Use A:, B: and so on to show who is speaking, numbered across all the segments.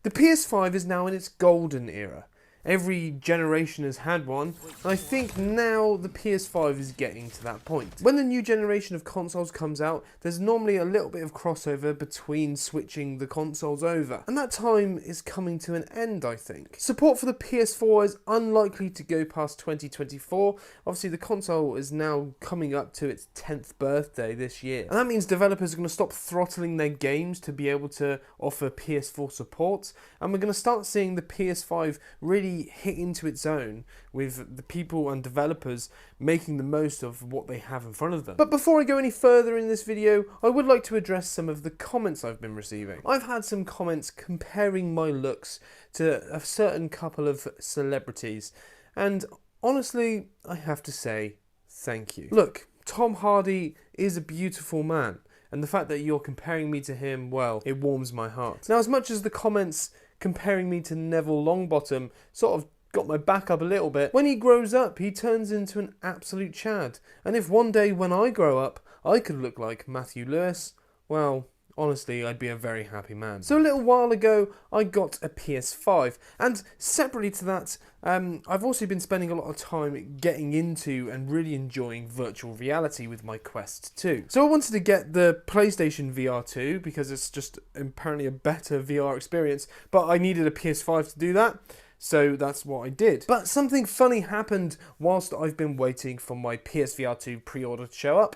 A: The PS5 is now in its golden era. Every generation has had one, and I think now the PS5 is getting to that point. When the new generation of consoles comes out, there's normally a little bit of crossover between switching the consoles over, and that time is coming to an end, I think. Support for the PS4 is unlikely to go past 2024. Obviously, the console is now coming up to its 10th birthday this year, and that means developers are going to stop throttling their games to be able to offer PS4 support, and we're going to start seeing the PS5 really hit into its own with the people and developers making the most of what they have in front of them. But before I go any further in this video, I would like to address some of the comments I've been receiving. I've had some comments comparing my looks to a certain couple of celebrities, and honestly, I have to say thank you. Look, Tom Hardy is a beautiful man, and the fact that you're comparing me to him, well, it warms my heart. Now, as much as the comments comparing me to Neville Longbottom sort of got my back up a little bit, when he grows up, he turns into an absolute Chad. And if one day when I grow up, I could look like Matthew Lewis, well, honestly, I'd be a very happy man. So a little while ago, I got a PS5, and separately to that, I've also been spending a lot of time getting into and really enjoying virtual reality with my Quest 2. So I wanted to get the PlayStation VR 2 because it's just apparently a better VR experience, but I needed a PS5 to do that. So that's what I did. But something funny happened whilst I've been waiting for my PSVR 2 pre-order to show up.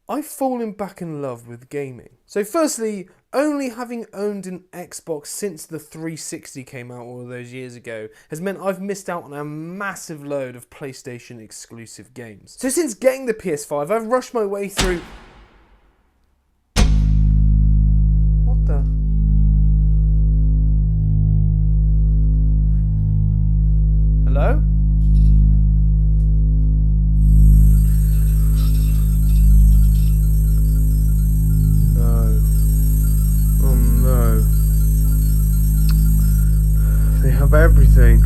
A: I've fallen back in love with gaming. So firstly, only having owned an Xbox since the 360 came out all those years ago has meant I've missed out on a massive load of PlayStation exclusive games. So since getting the PS5, I've rushed my way through... What the... Hello? They have everything.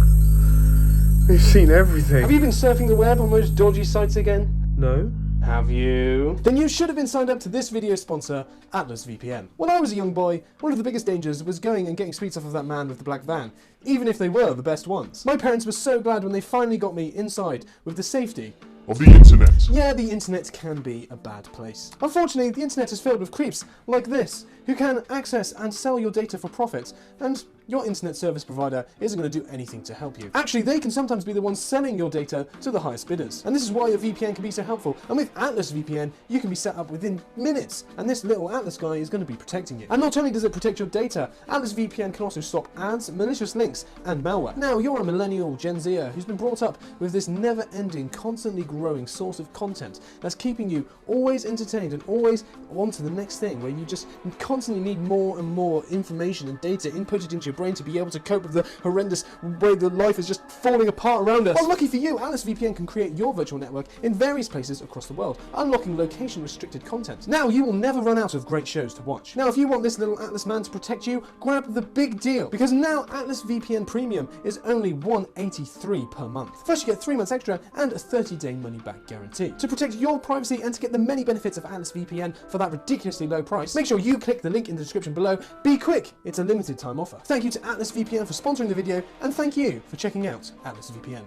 A: They've seen everything. Have you been surfing the web on those dodgy sites again? No. Have you? Then you should have been signed up to this video sponsor, Atlas VPN. When I was a young boy, one of the biggest dangers was going and getting sweets off of that man with the black van, even if they were the best ones. My parents were so glad when they finally got me inside with the safety
B: of the internet.
A: Yeah, the internet can be a bad place. Unfortunately, the internet is filled with creeps like this, who can access and sell your data for profit, and your internet service provider isn't going to do anything to help you. Actually, they can sometimes be the ones selling your data to the highest bidders. And this is why a VPN can be so helpful. And with Atlas VPN, you can be set up within minutes, and this little Atlas guy is going to be protecting you. And not only does it protect your data, Atlas VPN can also stop ads, malicious links, and malware. Now, you're a millennial Gen Zer who's been brought up with this never-ending, constantly growing source of content that's keeping you always entertained and always on to the next thing, where you just constantly need more and more information and data inputted into your brain to be able to cope with the horrendous way that life is just falling apart around us. Well, lucky for you, Atlas VPN can create your virtual network in various places across the world, unlocking location-restricted content. Now, you will never run out of great shows to watch. Now, if you want this little Atlas man to protect you, grab the big deal, because now Atlas VPN Premium is only $183 per month. First, you get 3 months extra and a 30-day money-back guarantee. To protect your privacy and to get the many benefits of Atlas VPN for that ridiculously low price, make sure you click the link in the description below. Be quick, it's a limited time offer. Thank you to Atlas VPN for sponsoring the video, and thank you for checking out Atlas VPN.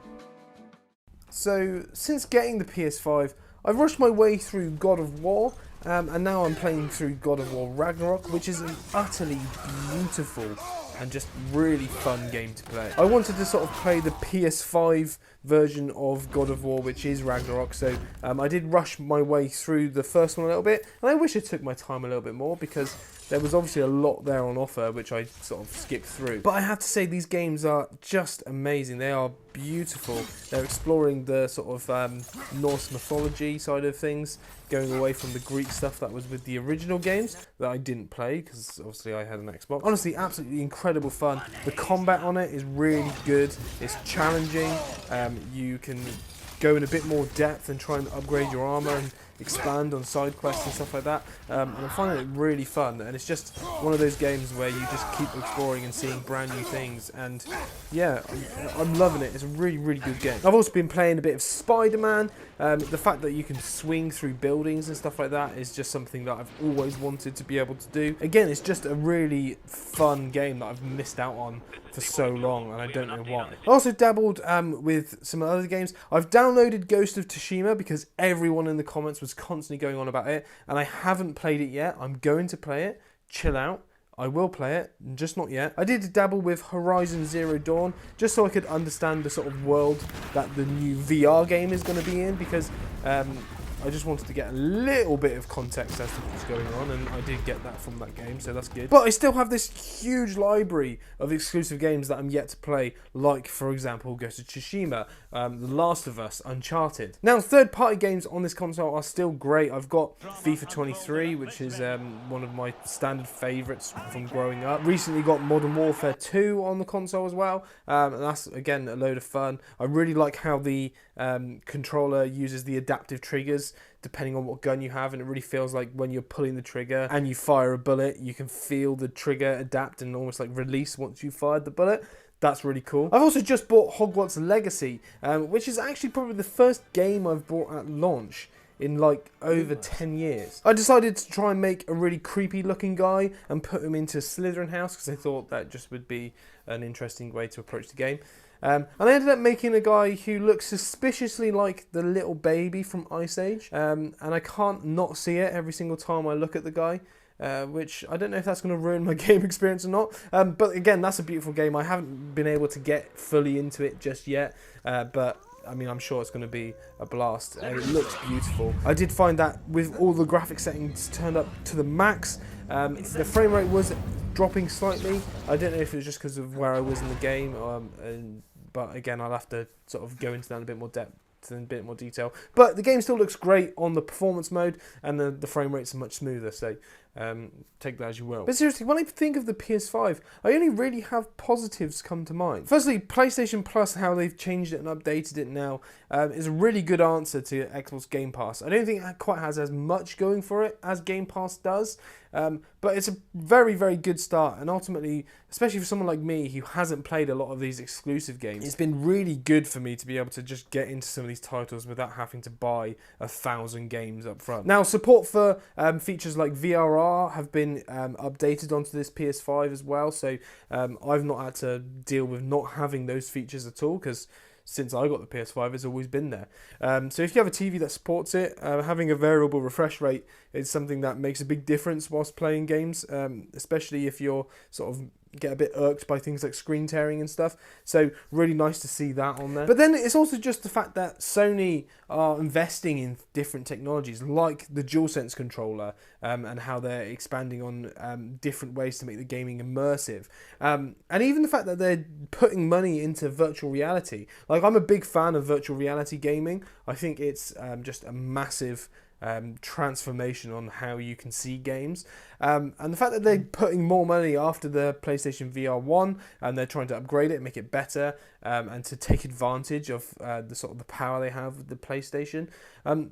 A: So, since getting the PS5, I've rushed my way through God of War, and now I'm playing through God of War Ragnarok, which is an utterly beautiful and just really fun game to play. I wanted to sort of play the PS5 version of God of War, which is Ragnarok, so I did rush my way through the first one a little bit, and I wish I took my time a little bit more because there was obviously a lot there on offer which I sort of skipped through. But I have to say, these games are just amazing. They are beautiful. They're exploring the sort of Norse mythology side of things, going away from the Greek stuff that was with the original games that I didn't play because obviously I had an Xbox. Honestly, absolutely incredible fun. The combat on it is really good. It's challenging. You can go in a bit more depth and try and upgrade your armor and expand on side quests and stuff like that. And I'm finding it really fun, and it's just one of those games where you just keep exploring and seeing brand new things, and yeah, I'm loving it. It's a really, really good game. I've also been playing a bit of Spider-Man. The fact that you can swing through buildings and stuff like that is just something that I've always wanted to be able to do. Again, it's just a really fun game that I've missed out on for so long, and I don't know why. I also dabbled with some other games. I've downloaded Ghost of Tsushima because everyone in the comments was constantly going on about it, and I haven't played it yet. I'm going to play it. Chill out. I will play it, just not yet. I did dabble with Horizon Zero Dawn, just so I could understand the sort of world that the new VR game is going to be in, because I just wanted to get a little bit of context as to what's going on, and I did get that from that game, so that's good. But I still have this huge library of exclusive games that I'm yet to play, like, for example, Ghost of Tsushima, The Last of Us, Uncharted. Now, third-party games on this console are still great. I've got FIFA 23, which is one of my standard favourites from growing up. Recently got Modern Warfare 2 on the console as well, and that's, again, a load of fun. I really like how the controller uses the adaptive triggers depending on what gun you have, and it really feels like when you're pulling the trigger and you fire a bullet, you can feel the trigger adapt and almost like release once you fired the bullet. That's really cool. I've also just bought Hogwarts Legacy, which is actually probably the first game I've bought at launch in like over 10 years. I decided to try and make a really creepy looking guy and put him into Slytherin House because I thought that just would be an interesting way to approach the game. And I ended up making a guy who looks suspiciously like the little baby from Ice Age. And I can't not see it every single time I look at the guy. Which I don't know if that's going to ruin my game experience or not. But again, that's a beautiful game. I haven't been able to get fully into it just yet. But I mean, I'm sure it's going to be a blast. And it looks beautiful. I did find that with all the graphic settings turned up to the max, the frame rate was dropping slightly. I don't know if it was just because of where I was in the game. But again, I'll have to sort of go into that in a bit more depth and a bit more detail. But the game still looks great on the performance mode, and the frame rates are much smoother, so take that as you will. But seriously, when I think of the PS5, I only really have positives come to mind. Firstly, PlayStation Plus, how they've changed it and updated it now, is a really good answer to Xbox Game Pass. I don't think it quite has as much going for it as Game Pass does, but it's a very, very good start, and ultimately, especially for someone like me who hasn't played a lot of these exclusive games, it's been really good for me to be able to just get into some of these titles without having to buy 1,000 games up front. Now, support for features like VRR have been updated onto this PS5 as well, so I've not had to deal with not having those features at all, because since I got the PS5, it's always been there. So if you have a TV that supports it, having a variable refresh rate is something that makes a big difference whilst playing games, especially if you're sort of get a bit irked by things like screen tearing and stuff. So really nice to see that on there. But then it's also just the fact that Sony are investing in different technologies like the DualSense controller, and how they're expanding on different ways to make the gaming immersive. And even the fact that they're putting money into virtual reality. Like, I'm a big fan of virtual reality gaming. I think it's just a massive transformation on how you can see games, and the fact that they're putting more money after the PlayStation VR 1 and they're trying to upgrade it, make it better, and to take advantage of the sort of the power they have with the PlayStation,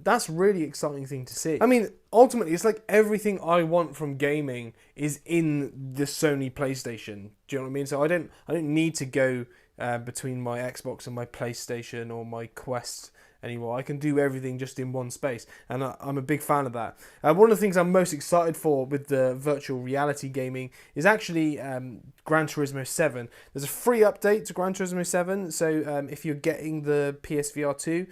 A: that's a really exciting thing to see. I mean, ultimately, it's like everything I want from gaming is in the Sony PlayStation. Do you know what I mean? So I don't need to go between my Xbox and my PlayStation or my Quest anymore. I can do everything just in one space, and I'm a big fan of that. One of the things I'm most excited for with the virtual reality gaming is actually Gran Turismo 7. There's a free update to Gran Turismo 7, so if you're getting the PSVR 2,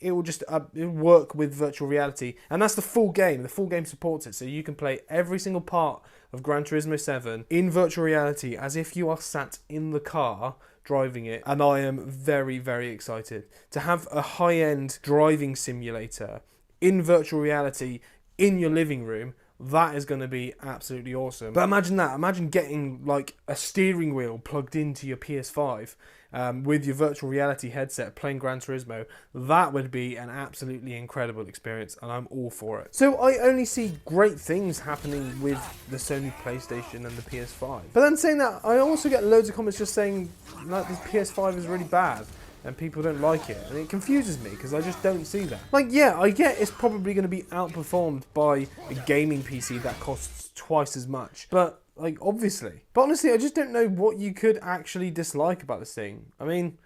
A: it will just it'll work with virtual reality, and that's the full game. The full game supports it, so you can play every single part of Gran Turismo 7 in virtual reality as if you are sat in the car driving it, and I am very, very excited to have a high-end driving simulator in virtual reality in your living room. That is going to be absolutely awesome. But imagine that. Imagine getting like a steering wheel plugged into your PS5 with your virtual reality headset playing Gran Turismo. That would be an absolutely incredible experience, and I'm all for it. So I only see great things happening with the Sony PlayStation and the PS5. But then saying that, I also get loads of comments just saying that the PS5 is really bad. and people don't like it, and it confuses me because I just don't see that. Like, yeah, I get it's probably going to be outperformed by a gaming PC that costs twice as much, but like, obviously. But honestly, I just don't know what you could actually dislike about this thing. I mean,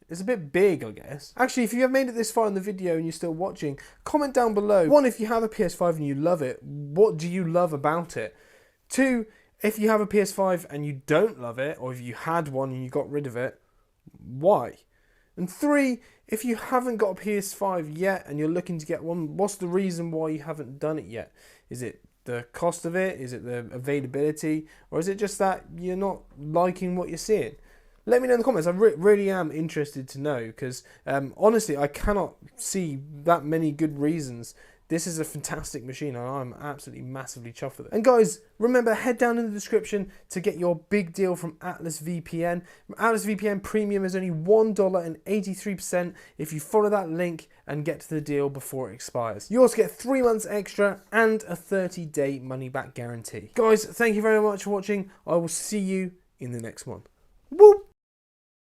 A: it's a bit big, I guess. Actually, if you have made it this far in the video and you're still watching, comment down below. 1, if you have a PS5 and you love it, what do you love about it? 2, if you have a PS5 and you don't love it, or if you had one and you got rid of it, why? And 3, if you haven't got a PS5 yet and you're looking to get one, what's the reason why you haven't done it yet? Is it the cost of it? Is it the availability? Or is it just that you're not liking what you're seeing? Let me know in the comments. I really am interested to know, because honestly, I cannot see that many good reasons. This is a fantastic machine, and I'm absolutely massively chuffed with it. And guys, remember, head down in the description to get your big deal from Atlas VPN. Atlas VPN Premium is only $1.83 if you follow that link and get to the deal before it expires. You also get 3 months extra and a 30-day money-back guarantee. Guys, thank you very much for watching. I will see you in the next one.